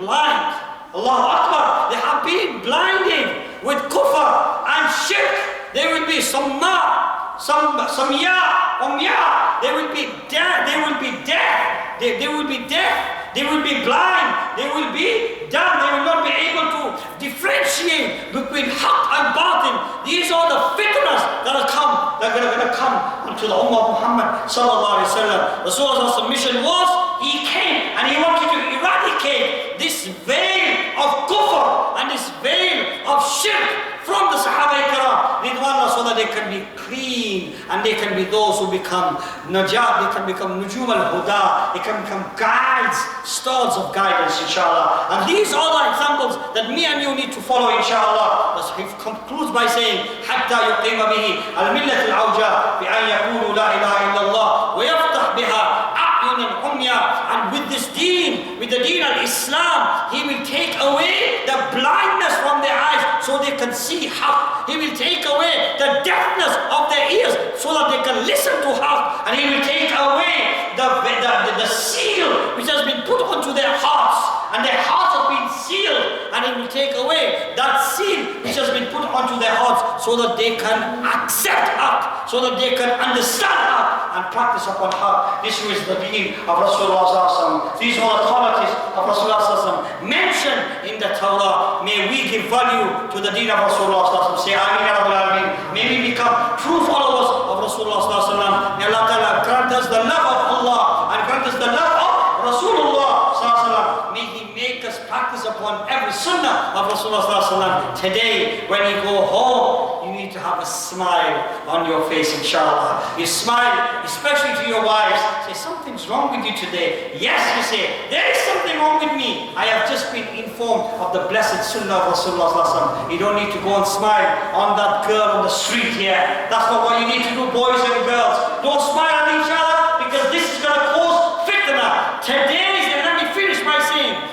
blind. Allahu Akbar. They have been blinded with kufr and shirk. They will be summa, umya. They will be deaf. They will be deaf. They will be deaf. They will be blind. They will be dumb. They will not be able to differentiate between haqq and batin. These are the fitnas that are going to come unto the Ummah of Muhammad sallallahu alaihi wasallam. Rasulullah's mission was, he came and he wanted to eradicate this veil of kufr and this veil of shirk from the Sahaba Ikram, so that they can be clean and they can be those who become najat, they can become nujum al-huda, they can become guides, stars of guidance, inshallah. And these are the examples that me and you need to follow, inshallah. He concludes by saying, حتى يقيم به الملة العوجاء بأن يقولوا لا إله إلا الله ويفتح بها أعين عميا. And with this deen, with the deen al-Islam, he will take away the blindness from their eyes so they can see haqq. He will take away the deafness of their ears so that they can listen to haqq. And he will take away the seal which has been put onto their hearts. And their hearts have been sealed. And he will take away that seal which has been put onto their hearts so that they can accept haqq, so that they can understand haqq and practice upon haqq. This is the deen of Rasulullah. These are the qualities of Rasulullah mentioned in the Torah. May we give value to the deen of Rasulullah. Say Ameen Ya Rabbil Alameen. May we become true followers of Rasulullah. May Allah Ta'ala grant us the love of Allah and grant us the love of Rasulullah. May He make us practice upon every sunnah of Rasulullah. Today, when you go home, you need to have a smile on your face, inshallah. You smile, especially to your wives. Say, something's wrong with you today. Yes, you say, there is something wrong with me. I have just been informed of the blessed sunnah of Rasulullah. You don't need to go and smile on that girl on the street here. That's not what you need to do, boys and girls. Don't smile at each other, because this is going to cause fitna. Today,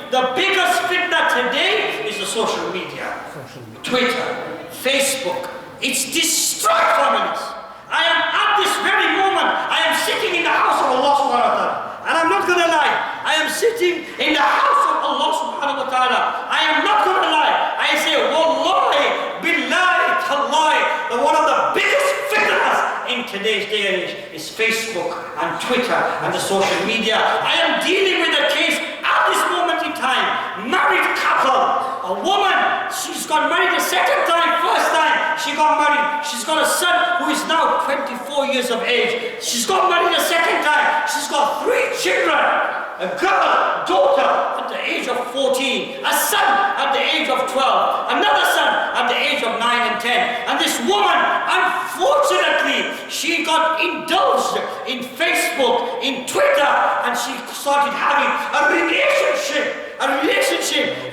the biggest fitna today is the social media. Twitter, Facebook. It's destroyed families. I am at this very moment, I am sitting in the house of Allah subhanahu wa ta'ala. And I'm not going to lie, I am sitting in the house of Allah subhanahu wa ta'ala. I am not going to lie. I say, wallahi, billahi, tallahi, that one of the biggest fitnas in today's day and age is Facebook and Twitter and the social media. I am dealing with a case at this moment in time. Married couple. A woman, she's got married the second time. First time she got married, she's got a son who is now 24 years of age. She's got married the second time. She's got 3 children. A girl, daughter at the age of 14. A son at the age of 12. Another son at the age of 9 and 10. And this woman, unfortunately, she got indulged in Facebook, in Twitter, and she started having a relationship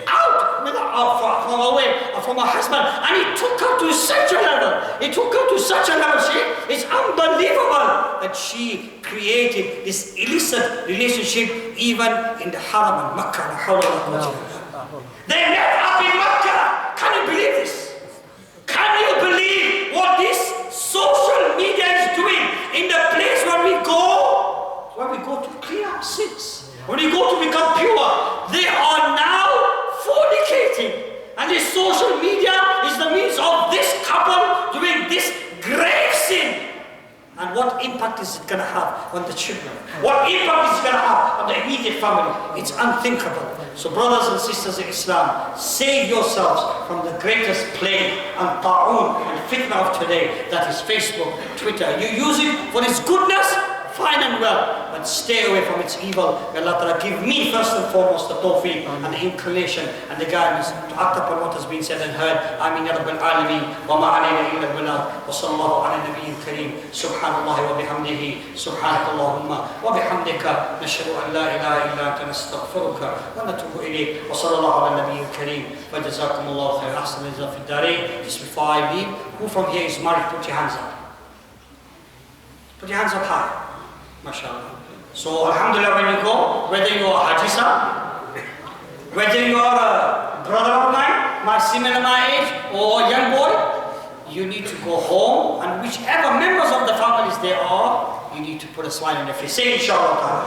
out with from her husband, and he took her to such a level. It's unbelievable that she created this illicit relationship even in the Haram and Makkah. They met up in Makkah. Can you believe this? Can you believe what this social media is doing in the place where we go? Where we go to clear up sins. When we go to become pure, they are now fornicating. And this social media is the means of this couple doing this grave sin. And what impact is it going to have on the children? What impact is it going to have on the immediate family? It's unthinkable. So brothers and sisters in Islam, save yourselves from the greatest plague and ta'un and fitna of today, that is Facebook, Twitter. You use it for its goodness, fine and well, but stay away from its evil. May Allah Ta'ala give me first and foremost the tawfiq and the inclination and the guidance to act upon what has been said and heard. Ameen Ya Rabbil Alameen. Wa ma alayna illa al-balagh. Wa sallallahu ala nabiyyil kareem. Subhanallahi wa bihamdihi. Subhanakallahumma wa bihamdika. Nashhadu an la ilaha illa anta nastaghfiruka wa natubu ilayk. Wa sallallahu ala nabiyyil kareem. Wa jazakumullahu khairan. Ahsan al-jazaa fi ad-darain. Just before I leave, who from here is married? Put your hands up. Put your hands up high. MashaAllah. So, Alhamdulillah, when you go, whether you are Hajisa, whether you are a brother of mine, similar my age, or a young boy, you need to go home, and whichever members of the families there are, you need to put a smile on their face. Say inshallah.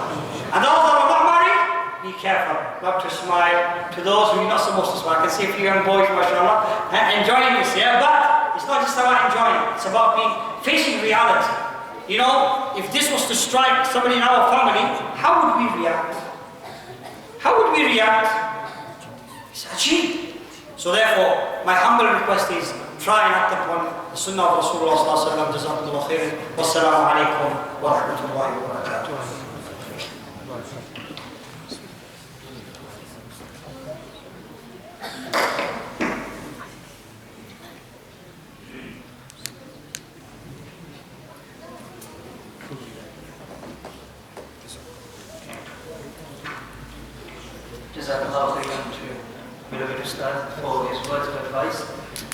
And those that are not married, be careful not to smile to those who you're not supposed to smile. I can see a few young boys, mashallah, enjoying this, yeah? But it's not just about enjoying, it's about facing reality. You know, if this was to strike somebody in our family, how would we react? How would we react? It's ajeeb. So therefore, my humble request is, try and act upon the sunnah of Rasulullah sallallahu alaihi wasallam. Jazakumullah khairan. Wassalamu alaikum wa rahmatullahi wa barakatuh. Jazakallah khairan to beloved Ustad for his words of advice.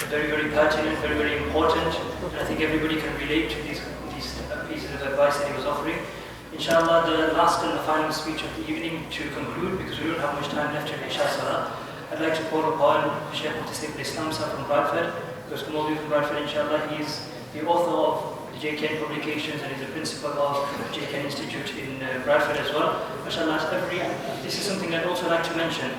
Very, very pertinent, very, very important, and I think everybody can relate to these pieces of advice that he was offering. Inshallah, the last and the final speech of the evening to conclude, because we don't have much time left in Isha Salah, I'd like to call upon Shaykh Mutasib Islam Sir from Bradford, because come all the way from Bradford, inshallah, he is the author of the JKN publications and is the principal of JKN Institute in Bradford as well. Mashallah, this is something I'd also like to mention.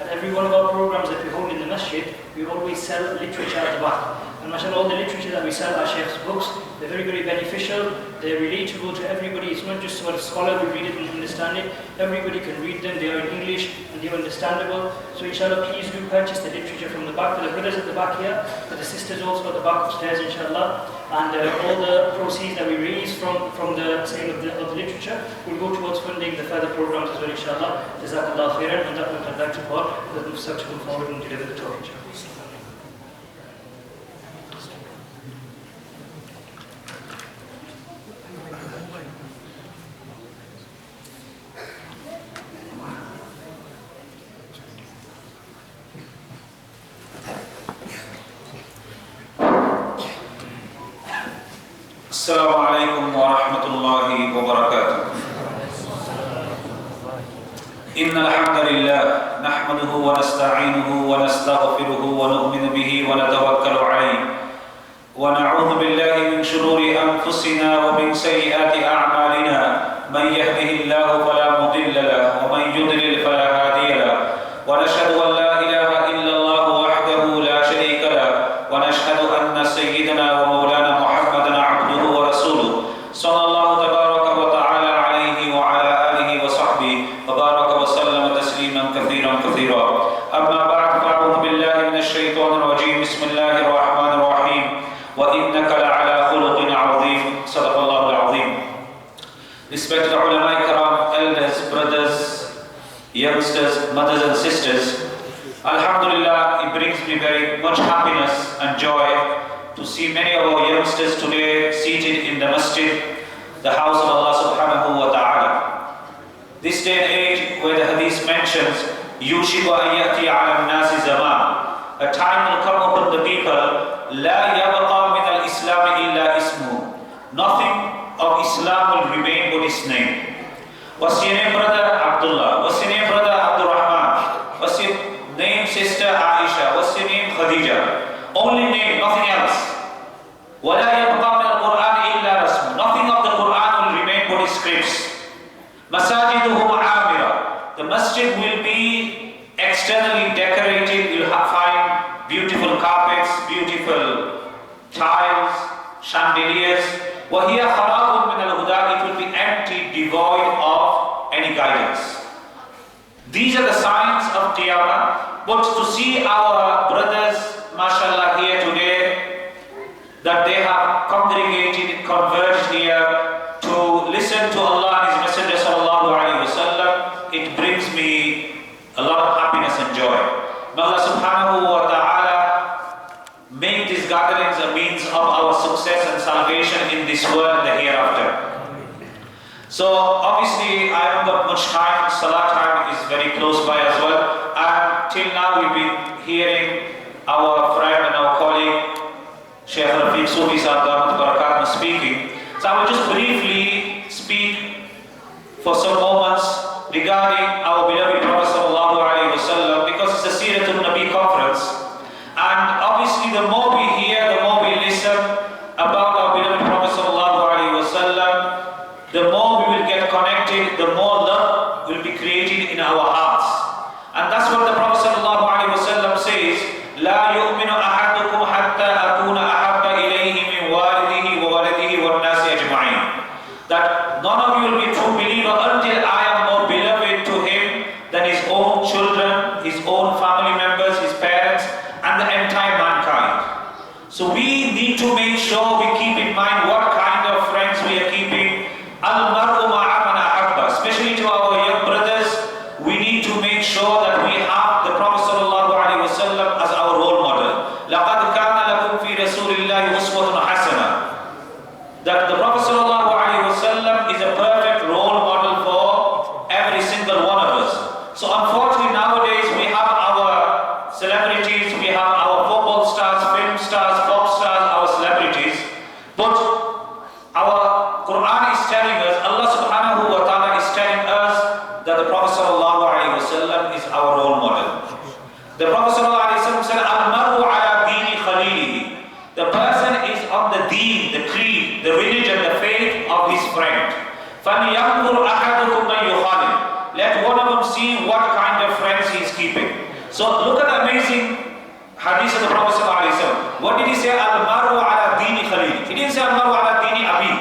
At every one of our programs that we hold in the Masjid, we always sell literature at the back. And mashallah, all the literature that we sell are Sheikh's books. They're very, very beneficial. They're relatable to everybody. It's not just what a scholar will read it and understand it. Everybody can read them. They are in English and they're understandable. So inshallah, please do purchase the literature from the back. For the brothers at the back here, for the sisters also at the back upstairs, inshallah. And all the proceeds that we raise from the sale of the literature will go towards funding the further programs as well, inshallah. Jazakallah khairan. And that would I'd like to call the Mufsar to come forward and deliver the talk, inshallah. السلام عليكم ورحمة الله وبركاته. إن الحمد لله نحمده ونستعينه ونستغفره ونؤمن به ونتوكل عليه ونعوذ بالله من شرور أنفسنا ومن سيئات أعمالنا من يهده الله فلا مضل له ومن يضلل فلا هادي له ونشهد أن لا إله إلا الله وحده لا شريك له ونشهد أن سيدنا ومولانا محمدا عبده ورسوله صلى الله تبارك وتعالى عليه وعلى آله وصحبه وبارك وسلم تسليما كثيرا كثيرا. أما بعد فأعوذ بالله من الشيطان الرجيم. بسم الله الرحمن الرحيم. وإنك لعلى خلق عظيم. صدق الله العظيم. Respected ulama ikram, elders, brothers, youngsters, mothers and sisters, Alhamdulillah, it brings me very much happiness and joy to see many of our youngsters today seated in the Masjid, the house of Allah subhanahu wa ta'ala. This day and age where the hadith mentions, يُوشِكُ أَن يَأْتِيَ عَلَى النَّاسِ زَمَانٌ, a time will come upon the people, لَا يَبْقَى مِنَ الْإِسْلَامِ إِلَّا إِسْمُهُ, nothing of Islam will remain but its name. What's your name, brother? Abdullah. What's your name, brother? Abdurrahman. What's your name, sister? Aisha. What's your name? Khadija. Only name, nothing else. وَلَا يَبْقَى مِنَ الْقُرْآنِ إِلَّا رَسْمٌ, nothing of the Quran will remain but its scripts. مَسَاجِدُهُ عَامِرًا, the masjid will be externally decorated. You'll find beautiful carpets, beautiful tiles, chandeliers. وَهِيَ خَرَابٌ مِنَ الْهُدَى, it will be empty, devoid of any guidance. These are the signs of Qiyamah. But to see our brothers, mashallah, here today, that they have congregated, converged here to listen to Allah and His Messenger sallallahu alaihi wasallam, it brings me a lot of happiness and joy. May Allah subhanahu wa ta'ala make these gatherings a means of our success and salvation in this world and the hereafter. So obviously I haven't got much time. Salah time is very close by as well. And till now we've been hearing our friend and our colleague Shaykh Rafiq Sufi Sahab Damat Barakat speaking. So I will just briefly speak for some moments regarding our beloved Prophet sallallahu alaihi wasallam, because it's a Seerah Nabi conference. And obviously the more we hear, the more we listen about our beloved Prophet sallallahu alaihi wasallam, the more we will get connected, the more love will be created in our hearts. And that's what the Prophet ﷺ says, لا يؤمن أحدكم حتى أكون أحب إليه من والده وولده والناس أجمعين. That none of you will be true believer until I am more beloved to him than his own children, his own family members, his parents, and the entire mankind. So we need to make sure we keep in mind what kind of friends we are keeping. Al-mar'u ma'a man ahabba. Especially to our young brothers, we need to make sure that we have the Prophet ﷺ as our role model. لَقَدْ كَانَ لَكُمْ فِي رَسُولِ اللَّهِ أُسْوَةٌ حَسَنَةٌ. That the Prophet ﷺ is a perfect role model for every single one of us. So unfortunately nowadays we have our celebrities, we have our football stars, film stars, pop stars, our celebrities. But our Quran is telling us, Allah subhanahu wa ta'ala is telling us that the Prophet ﷺ is our role model. The Prophet ﷺ said, Al-mar'u ala dini khalilihi. The person is on the deen, the creed, the religion, the faith of his friend. فَلْيَنْظُرْ أَحَدُكُمْ مَنْ يُخَالِفُ. Let one of them see what kind of friends he is keeping. So look at the amazing hadith of the Prophet ﷺ. What did he say? Al-mar'u ala dini khalilihi. He didn't say Al-mar'u ala dini abi.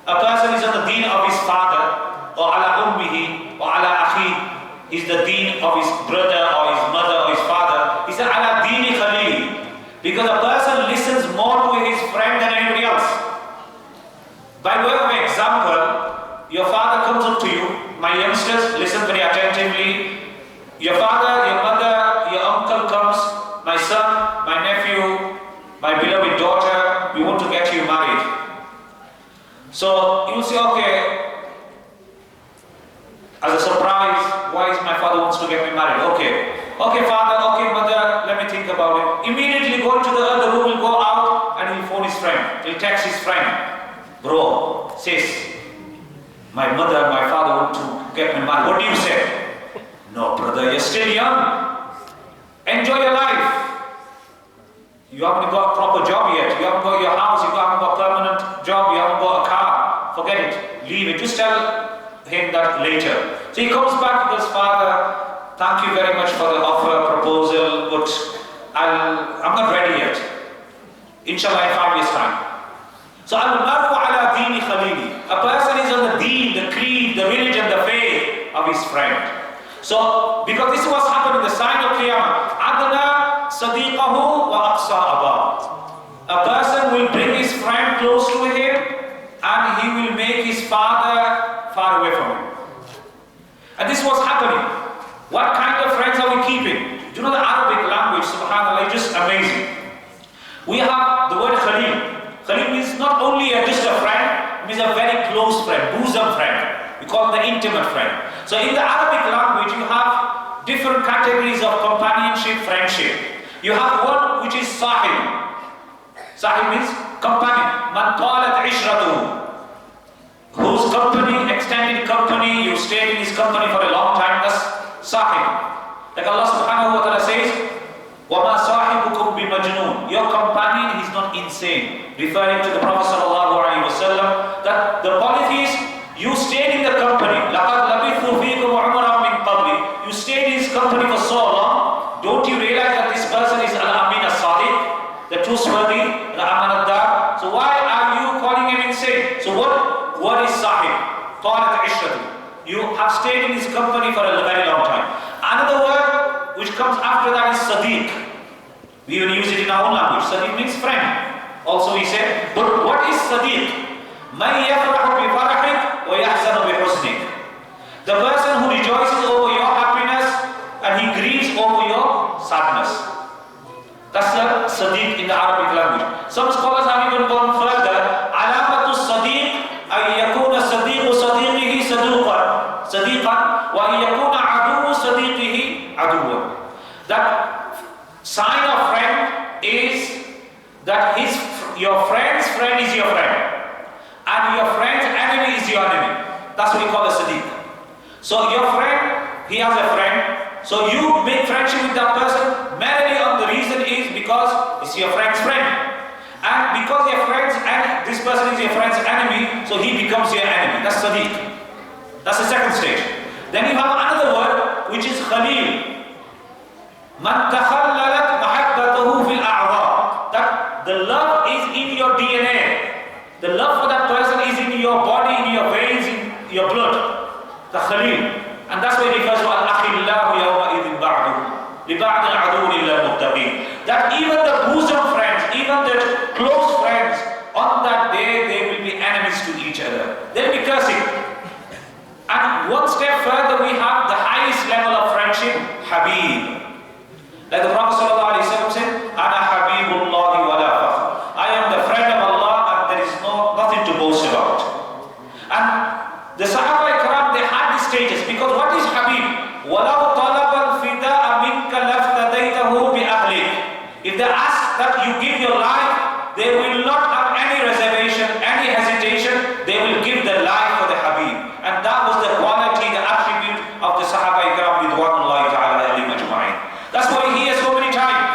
A person is on the deen of his father, or ala ummihi, or ala akhi. Is the deen of his brother, or his mother, or his father. He said ala dini khalilihi. Because a person listens more to his friend than anybody else. By way of example, your father comes up to you, my youngsters, listen very attentively. Your father, your mother, your uncle comes, my son, my nephew, my beloved daughter, we want to get you married. So you will say, okay, as a surprise, why is my father wants to get me married? Okay, father, okay, mother, let me think about it. Immediately go into the other room, will go out and he'll phone his friend. He'll text his friend. Bro, sis, my mother, my father want to get me married. What do you say? No, brother, you're still young. Enjoy your life. You haven't got a proper job yet. You haven't got your house. You haven't got a permanent job. You haven't got a car. Forget it. Leave it. Just tell him that later. So he comes back to his father. Thank you very much for the offer, proposal, but I'm not ready yet. Inshallah in 5 years' time. So al-mar'u ala dini khalili. A person is on the deen, the creed, the religion, the faith of his friend. So, because this was happening, the sign of Qiyamah, adna sadiqahu wa aqsa abad. A person will bring his friend close to him and he will make his father far away from him. And this was happening. What kind of friends are we keeping? Do you know the Arabic language, subhanAllah, is just amazing. We have the word Khalil. Khalil means not only just a friend, it means a very close friend, bosom friend. We call it the intimate friend. So in the Arabic language, you have different categories of companionship, friendship. You have one which is sahib. Sahib means companion. Man talat ishratuhu. Whose company, extended company, you stayed in his company for a long time, that's sahib. Like Allah subhanahu wa ta'ala says, وَمَا صَاحِبُكُمْ بِمَجْنُونَ. Your companion is not insane. Referring to the Prophet sallallahu alayhi wa sallam, that the polytheists, you stayed in the company. لَقَدْ لَبِثُوا فِيكُمْ عُمْرًا مِنْ قَبْلِ. You stayed in his company for so long. Don't you realize that this person is Al-Amin As-Sadiq, the trustworthy, the Amanadar? So why are you calling him insane? So what is Sahib? طَالَتْ عِشْرَةُ. You have stayed in his company for a very long time. Another word which comes after that is Sadiq. We even use it in our own language. Sadiq means friend. Also we say, but what is Sadiq? مَنْ يَفْرَحُ بِفَرَحِكَ وَيَحْزَنُ بِحُسْنِكَ. The person who rejoices over your happiness and he grieves over your sadness. That's the Sadiq in the Arabic language. Some scholars have even gone further. عَلَامَةُ الصَّدِيقِ أن يكون صديق صديقه صديقا وأن يكون عدو صديقه عدوا. That sign of friend is that your friend's friend is your friend and your friend's enemy is your enemy. That's what we call a sadiq. So your friend, he has a friend, so you make friendship with that person merely on the reason is because it's your friend's friend. And because your friends and this person is your friend's enemy, so he becomes your enemy. That's sadiq. That's the second stage. Then you have another word Khalil. Man takhallalat mahabbatuhu fil a'dha. That the love is in your DNA. The love for that person is in your body, in your veins, in your blood. The Khalil. And that's why it refers to al-akhillahu yawma idhin ba'duhu. لِبَعْدٍ عَدُوٍ إِلَّا الْمُتَّقِينَ. That even the bosom friends, even the close friends, on that day they will be enemies to each other. They'll be cursing. And one step further we have the highest level of friendship, Habib. Like the Prophet ﷺ said, Ana Habibullahi wa la fakhr. I am the friend of Allah and there is nothing to boast about. And the Sahaba Ikram, they had this status because what is Habib? وَلَوْ طَلَبَ الْفِدَاءَ مِنْكَ لَفْتَدَيْتَهُ بِأَهْلِكَ. If they ask that you give your life, they will not have any reservation, any hesitation. They will give their life for the Habib. And that was the quality, the attribute of the Sahaba Ikram ridwanullahi ta'ala alayhim ajma'in. That's why he hears so many times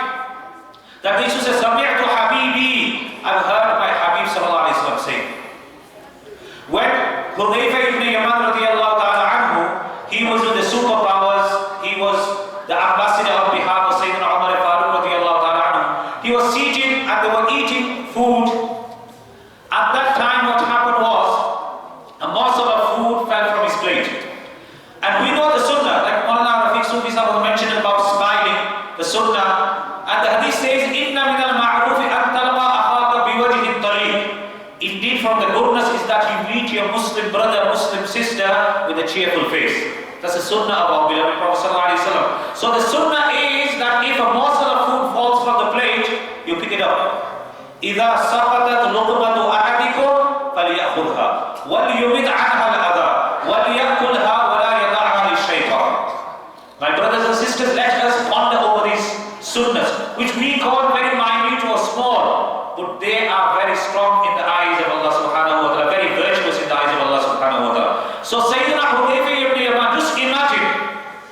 that they used to say, Sami'tu Habibi. I've heard my Habib sallallahu alayhi wa sallam say. When Hudayfa ibn Yaman radiyallahu ta'ala anhu, he was with the superpowers, he was the ambassador on behalf of Sayyidina Umar al-Faruq radiyallahu ta'ala anhu. He was seated and they were eating food. At that time what happened was, a morsel of food fell from his plate. And we know the sunnah, like Maulana Rafiq Sufi Sahib mentioned about smiling, the sunnah. And the hadith says, Inna min al-ma'ruf an talqa akhaka biwajhin tariq. Indeed, from the goodness is that you meet your Muslim brother, Muslim sister with a cheerful face. That's the sunnah of our beloved Prophet ﷺ. So the sunnah is that if a morsel of food falls from the plate, you pick it up. إِذَا سَقَطَتْ لُقْمَةُ أَحَدِكُمْ فَلْيَأْخُذْهَا وَلْيُمِدْ عَنْهَا الْأَذَى وَلْيَأْكُلْهَا وَلَا يَدَعْهَا لِلشَّيْطَانِ. My brothers and sisters, let us ponder over these sunnahs, which we call very minute or small, but they are very strong in the eyes of Allah subhanahu wa ta'ala, very virtuous in the eyes of Allah subhanahu wa ta'ala. So Sayyidina Hudayfa ibn Yaman, just imagine,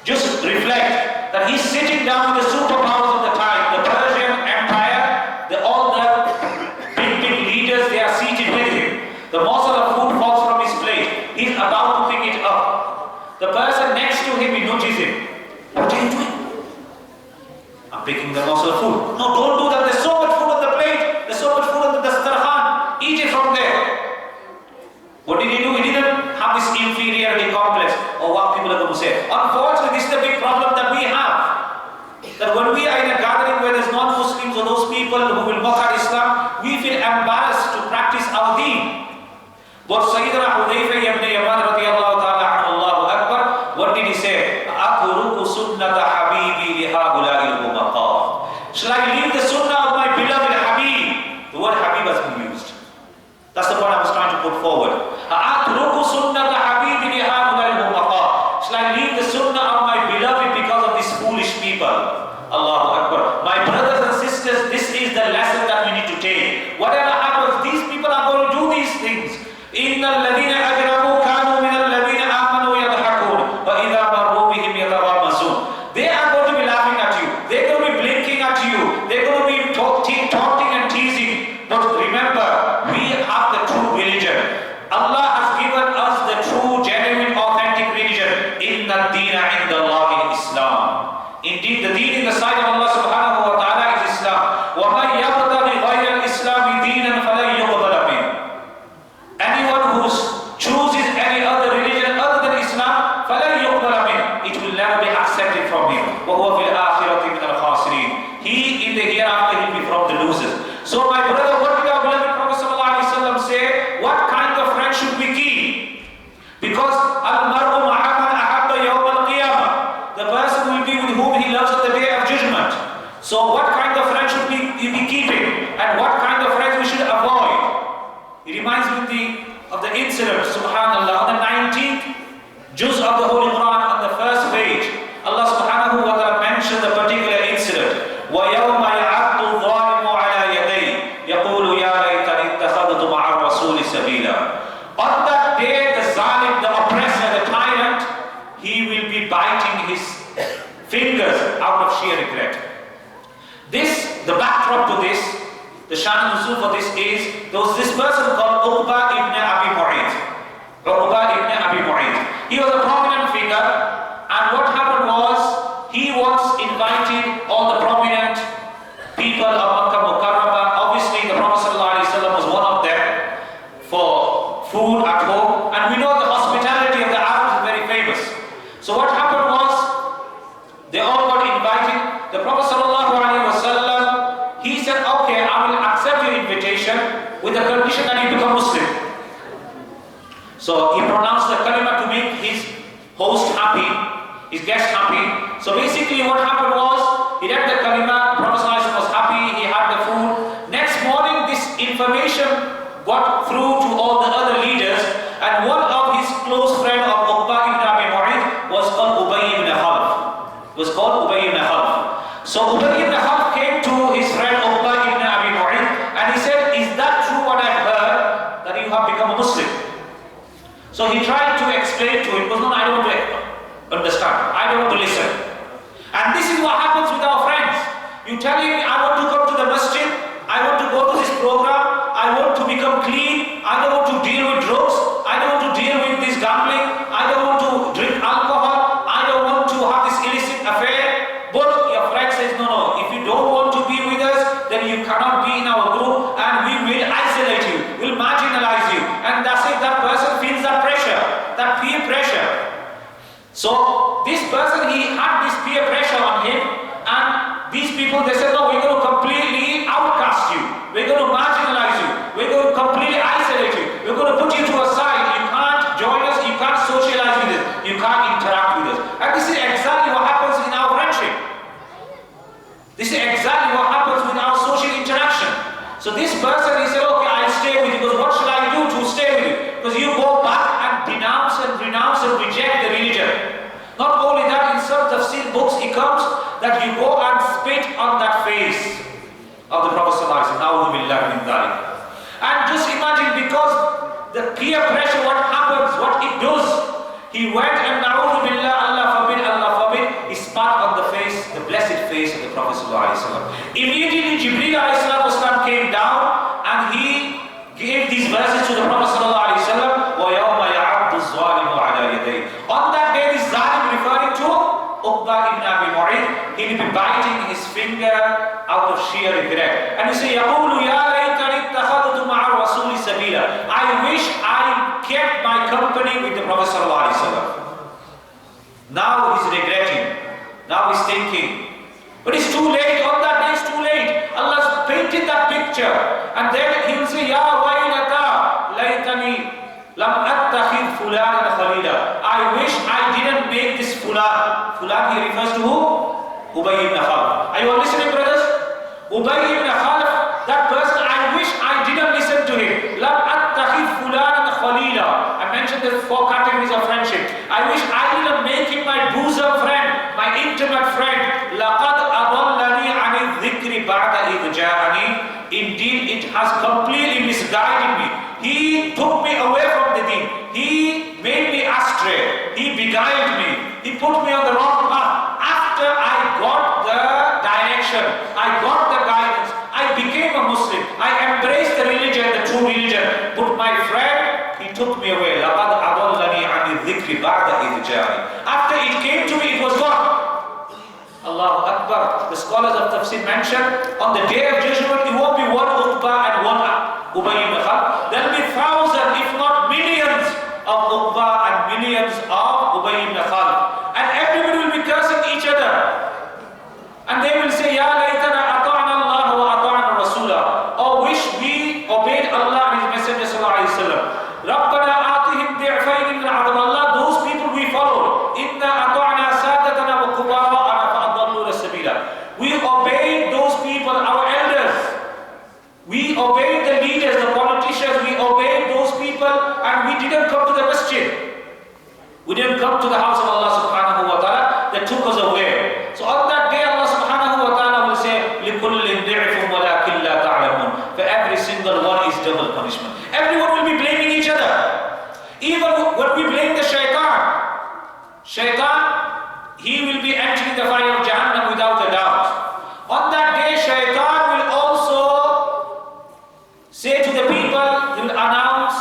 just reflect that he's sitting down with the superpowers of the time, the Persian Empire, all the big leaders, they are seated with him. The morsel of food falls from his plate. He's about to pick it up. The person next to him, he notices him. What are you doing? I'm picking the morsel of food. No, don't do that. There's so much food on the plate. There's so much food on the dastarkhan. Eat it from there. What did he do? He didn't have this inferiority complex or what people are going to say. Unfortunately, this is the big problem that we have. That when we are in a gathering where there's non-Muslims or those people who will mock at Islam, we feel embarrassed to practice our deen. But Sayyidina Hudayfa ibn Yaman radiyallahu ta'ala anhu, Allahu Akbar, what did he say? أَتُرُكُ سُنَّةَ حَبِيبِي لِهَؤُلَاءِ الْأُمَقَاءِ. Shall I leave the sunnah of my beloved Habib? The word Habib has been used. That's the point I was trying to put forward. أَتُرُكُ سُنَّةَ حَبِيبِي لِهَؤُلَاءِ الْأُمَقَاءِ. Shall I leave the sunnah of my beloved because of these foolish people? Allahu Akbar. My brothers and sisters, this is the lesson that we need to take. Whatever happens, these people are going to do these things. إِنَّ الَّذِينَ أَجْرَمُوا كَانُوا مِنَ الَّذِينَ آمَنُوا يَضْحَكُونَ وَإِذَا مَرُّوا بِهِمْ يَتَغَامَزُونَ. They are going to be laughing at you. They're going to be blinking at you. They're going to be taunting and teasing. But remember, we have the true religion. Allah has given us the true, genuine, authentic religion. إِنَّ الدِّينَ عِنْدَ اللَّهِ الْإِسْلَامِ. Indeed, the deen in the sight of Allah subhanahu wa ta'ala is Islam. وَمَنْ يَبْتَغِ غَيْرَ الْإِسْلَامِ دِينًا فَلَنْ يُقْبَلَ مِنْهُ. Anyone who chooses any other religion other than Islam, فَلَنْ يُقْبَلَ مِنْهُ. It will never be accepted from him. وَهُوَ فِي الْآخِرَةِ مِنَ الْخَاسِرِينَ. He in the hereafter will be from the losers. So my brother, what did our beloved Prophet sallallahu alaihi wasallam say? What kind of friend should we keep? Because al-mar'u ma'a man ahabba yawm al-qiyamah. The person will be with whom he loves at the day of judgment. So what kind of friends should we be keeping? And what kind of friends we should avoid? It reminds me of the incident, subhanallah, on the 19th juz of the Holy Quran, on the first page. Allah subhanahu wa ta'ala mentioned the particular incident. وَيَوْمَ يَعَدُّ الظَّالِمُ عَلَى يَدَيْهِ يَقُولُ يَا لَيْتَنِي اتَّخَذْتُ مَعَ الرَّسُولِ سَبِيلًا. On that day, the zalim, the oppressor, the tyrant, he will be biting his fingers out of sheer regret. The backdrop to this, the Shan Nuzul for this is, there was this person called Uqba ibn Abi Mu'ayt. Uqba ibn Abi Mu'ayt. He was a prominent figure, and what happened was, go, and we know the hospitality of the Arabs is very famous. So what happened was, they all got invited. The Prophet ﷺ, he said, okay, I will accept your invitation with the condition that you become Muslim. So he pronounced the kalima to make his host happy, his guest happy. So basically what happened was, he read the kalima, the Prophet ﷺ was happy, he had the food. Next morning this information got through to all the other leaders, and one of his close friends of Uqba ibn Abi Mu'ayth was called Ubay ibn Khalaf. So Ubay ibn Khalaf came to his friend Uqba ibn Abi Mu'ayth and he said, is that true what I've heard, that you have become a Muslim? So he tried to explain to him, because no, I don't want to understand, I don't want to listen. And this is what happens with our friends. You tell him, I want to come to the Masjid, I want to go to this program, I want to become clean, I don't want to deal with drugs, I don't want to deal with this gambling, I don't want to drink alcohol, I don't want to have this illicit affair. But your friend says, no, if you don't want to be with us, then you cannot be in our group and we will isolate you, we'll marginalize you. And that's it, that person feels that pressure, that peer pressure. So this person, he had this peer pressure on him, and these people, they said, no, we're going to completely outcast you, we're going to marginalize you, we're going to completely isolate you, we're going to put you to a side, you can't join us, you can't socialize with us, you can't interact with us. And this is exactly what happens in our friendship. This is exactly what happens with our social interaction. So this person, he said, okay, I'll stay with you, because what should I do to stay with you? Because you go back and denounce and renounce and reject the religion. Not only that, in some tafsir books it comes that you go and spit on that face of the Prophet ﷺ. And just imagine, because the peer pressure, what happens, what it does, he went and Alhamdulillah, Allah forbid, he spat on the face, the blessed face of the Prophet ﷺ. Immediately Jibreel ﷺ came down and he gave these verses to the Prophet ﷺ. On that day, this zalim, referring to Uqba ibn Abi Mu'ayth, he will be biting his finger out of sheer regret. And he say, يَقُولُ يَا لَيْتَنِي اتَّخَذْتُ مَعَ الرَّسُولِ سَبِيلًا. I wish I kept my company with the Prophet ﷺ. Now he's regretting. Now he's thinking. But it's too late. On that day, it's too late. Allah's painted that picture. And then he will say, Ya waylata laytani lam attakhidh fulanan khalila. I wish I didn't make this fulan. Fulan, he refers to who? Ubay ibn Khalaf. Are you all listening, brothers? Ubay ibn Khalaf, that person, I wish I didn't listen to him. Lam attakhidh fulanan khalila. I mentioned the 4 categories of friendship. I wish I didn't make him my bosom friend, my intimate friend. Laqad adallani ani dhikri ba'da idh ja'ani. Indeed, it has completely misguided me. He took me away from the deen. He made me astray. He beguiled me. He put me on the wrong path. After I got the direction, I got the guidance, I became a Muslim. I embraced the religion, the true religion. But my friend, he took me away. لَقَدْ أَضَلَّنِي عَنِ الذِّكْرِ بَعْدَ إِذْ جَاءَنِي. After it came to me, it was gone. Allahu Akbar. The scholars of tafsir mention, on the day of judgment, it won't be one Uqba and one Ubay ibn Khalaf. There will be thousands, if not millions, of Uqba and millions of Ubay ibn Khalaf. And everybody will be cursing each other. And they will say, Ya laytana ata'na Allah wa ata'na Rasulah. Oh, wish we obeyed Allah and His Messenger sallallahu alayhi wa sallam. Rabbana atihim di'fayn min adab. Allah, those people we followed. Inna ata'na sadatana wa kubara'ana fa'adallu sabila. We obeyed those people, our elders. We obeyed the leaders, the politicians. We obeyed those people, and we didn't come to the masjid. We didn't come to the house of Allah subhanahu wa ta'ala. That took us away. So on that day, Allah subhanahu wa ta'ala will say, لِكُلٍّ ضِعْفٌ وَلَكِنْ لَا تَعْلَمُونَ. For every single one is double punishment. Everyone will be blaming each other. Even when we blame the shaitan, he will be entering the fire of Jahannam without a doubt. On that day, shaitan will also say to the people, he will announce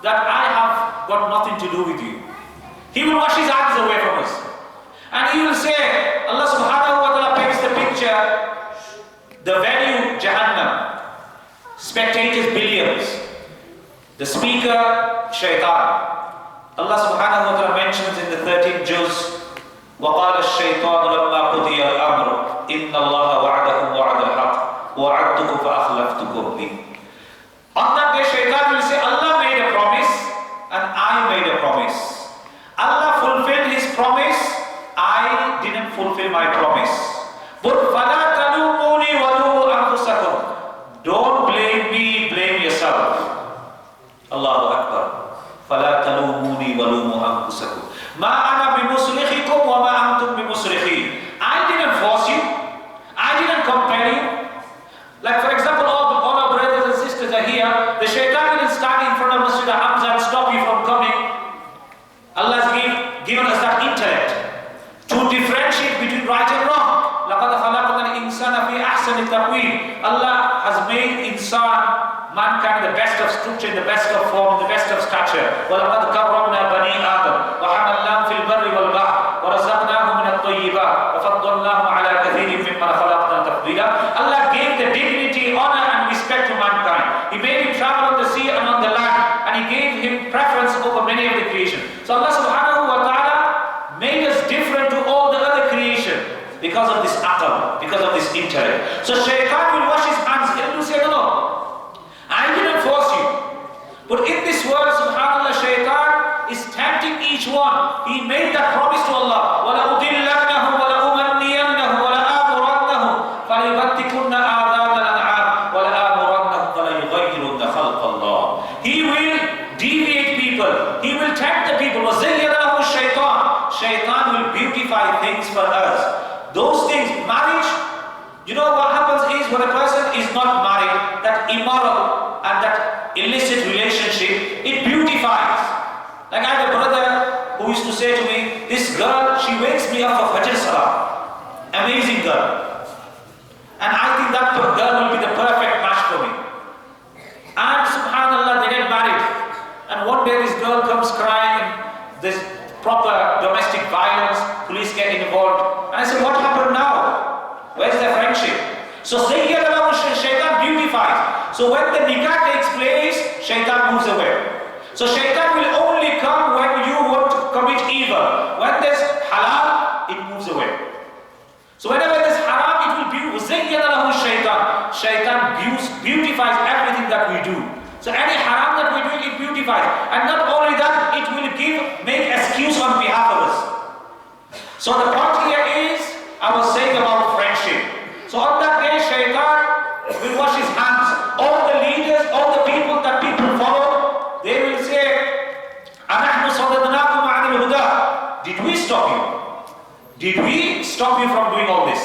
that I have got nothing to do with you. He will wash his hands away from us. And he will say, Allah subhanahu wa ta'ala paints the picture, the venue, Jahannam, spectators, billions. The speaker, shaitan. Allah subhanahu wa ta'ala mentions in the 13th juz, وَقَالَ الشَّيْطَانُ لَمَّا قُضِيَ الْأَمْرُ إِنَّ اللَّهَ وَعَدَكُمْ وَعَدَ الْحَقِّ وَوَعَدْتُكُمْ فَأَخْلَفْتُكُمْ لِي. On that day, shaitan will say, Allah made a promise and I made a promise. Allah fulfilled his promise, I didn't fulfill my promise. But فَلَا تَلُومُونِي وَلُومُوا أَنفُسَكُمْ. Don't blame me, blame yourself. Allahu Akbar. فَلَا تَلُومُونِي وَلُومُوا أَنفُسَكُمْ مَا أَنَا بِمُصْرِخِكُمْ وَمَا أَنْتُمْ بِمُصْرِخِي. I didn't force you. I didn't compel you. Like for example, all our brothers and sisters are here. The shaitan didn't stand in front of Masjid Hamzah and stop you from coming. Allah has given us that intellect to differentiate between right and wrong. لَقَدْ خَلَقْنَا الْإِنسَانَ فِي أَحْسَنِ تَقْوِيمٍ. Allah has made mankind the best of structure, the best of form, the best of stature. وَلَقَدْ كَرَّمْنَا بَنِي آدَمَ وَحَمَلْنَاهُمْ فِي الْبَرِّ وَالْبَحْرِ وَرَزَقْنَاهُمْ مِنَ الطَّيِّبَاتِ وَفَضَّلْنَاهُمْ عَلَى كَثِيرٍ مِّمَّنْ خَلَقْنَا تَفْضِيلًا. Allah gave the dignity, honor and respect to mankind. He made him travel on the sea and on the land, and he gave him preference over many of the creation. So Allah subhanahu wa ta'ala made us different to all the other creation because of this aql, because of this intellect. So shaitan will wash his hands. He will say, no, I didn't force you. But in this world, subhanAllah, shaitan is tempting each one. He made that promise to Allah. وَلَأُضِلَّنَّهُ وَلَأُمَنِّيَنَّهُ وَلَآمُرَنَّهُ فَلَيُبَتِّكُنَّ آذَانَ الْأَنْعَامِ وَلَآمُرَنَّهُمْ فَلَيُغَيِّرُنَّ خَلْقَ اللَّهِ. He will deviate people. He will tempt the people. وَزَيَّنَ لَهُ الشَّيْطَانِ. Shaitan will beautify things for us. Those things, marriage, you know what happens is when a person is not married, that immoral and that illicit relationship, it beautifies. Like I have a brother who used to say to me, this girl, she wakes me up for Fajr Salah. Amazing girl. And I think that girl will be the perfect match for me. And subhanAllah, they get married. And one day this girl comes crying, there's proper domestic violence, police get involved. And I said, what happened now? Where's the friendship? So shaitan beautifies. So when the nikah takes place, shaitan moves away. So shaitan will only come when you want to commit evil. When there's halal, it moves away. So whenever there's haram, it will be shaitan. Shaitan beautifies everything that we do. So any haram that we do, it beautifies. And not only that, it will make excuse on behalf of us. So the point here is, I was saying about friendship. So on that day, shaitan will wash his hands. All the leaders, all the people that people follow, they will say, أَنَحْنُ صَدَدْنَاكُمْ عَنِ الْهُدَى. Did we stop you? Did we stop you from doing all this?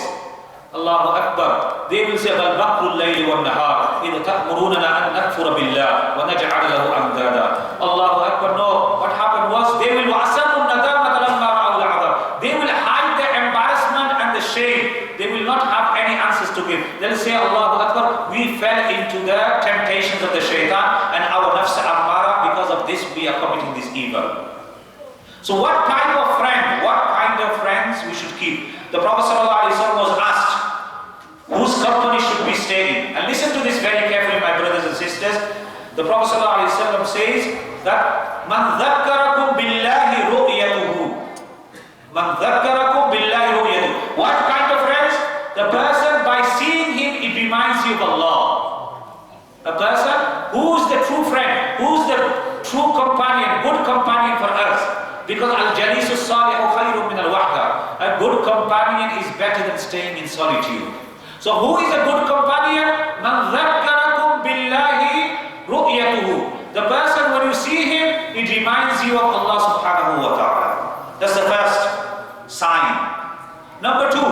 Allahu Akbar. They will say, بَلْ بَقْرُ اللَّيْلِ وَالنَّهَارِ إِذَا تَأْمُرُونَنَا أَن نَكْفُرَ بِاللَّهِ وَنَجْعَلَ لَهُ أَنْدَادًا. Allahu Akbar. No, what happened was, they will وَأَسَرُّوا النَّدَامَةَ لَمَّا رَأَوْا الْعَذَابَ. They will hide the embarrassment and the shame. They will not have any answers to give. They'll say, Allahu Akbar, we fell into the temptations of the shaitan and our nafs ammara, because of this we are committing this evil. So what type of friend, what kind of friends we should keep? The Prophet ﷺ was asked, whose company should we stay in? And listen to this very carefully, my brothers and sisters. The Prophet ﷺ says that مَنْ ذَكَّرَكُمْ بِاللَّهِ رُؤْيَتُهُ. مَنْ ذَكَّرَكُمْ بِاللَّهِ رُؤْيَتُهُ. What kind of friends? The person, by seeing him, it reminds you of Allah. A person who's the true friend, who's the true companion, good companion for us. Because al-jalisu salihu khayrun min al-wahda. A good companion is better than staying in solitude. So who is a good companion? Man dhakkarakum billahi ru'yatuhu. The person, when you see him, it reminds you of Allah subhanahu wa ta'ala. That's the first sign. Number two,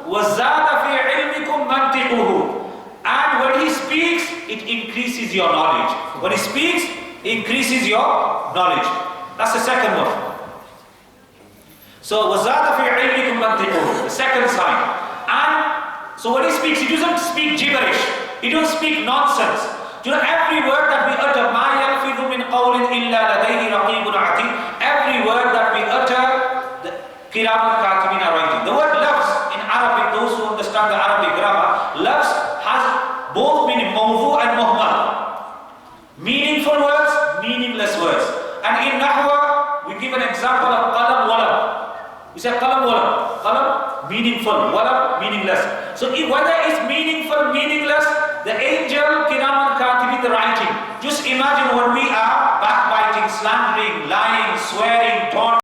وَزَّادَ فِي عِلْمِكُمْ مَنْتِقُهُ. And when he speaks, it increases your knowledge. When he speaks, it increases your knowledge. That's the second one. So, وَزَّادَ فِي عِلْمِكُمْ مَنْتِقُهُ. The second sign. And so when he speaks, he doesn't speak gibberish. He doesn't speak nonsense. You know, every word that we utter, مَا يَلْفِظُ مِنْ قَوْلٍ إِلَّا لَدَيْهِ رَقِيبٌ عَتِيدٌ. Every word that we utter, the Kiram al-Katibin are writing. The word lafz in Arabic, those who understand the Arabic grammar, lafz has both meaning, mawdu and muhmal. Meaningful words, said qalam walam. Qalam meaningful, walam meaningless. So whether it's meaningful, meaningless, the angel Kiraman Katibin, the writing. Just imagine when we are backbiting, slandering, lying, swearing, taunting.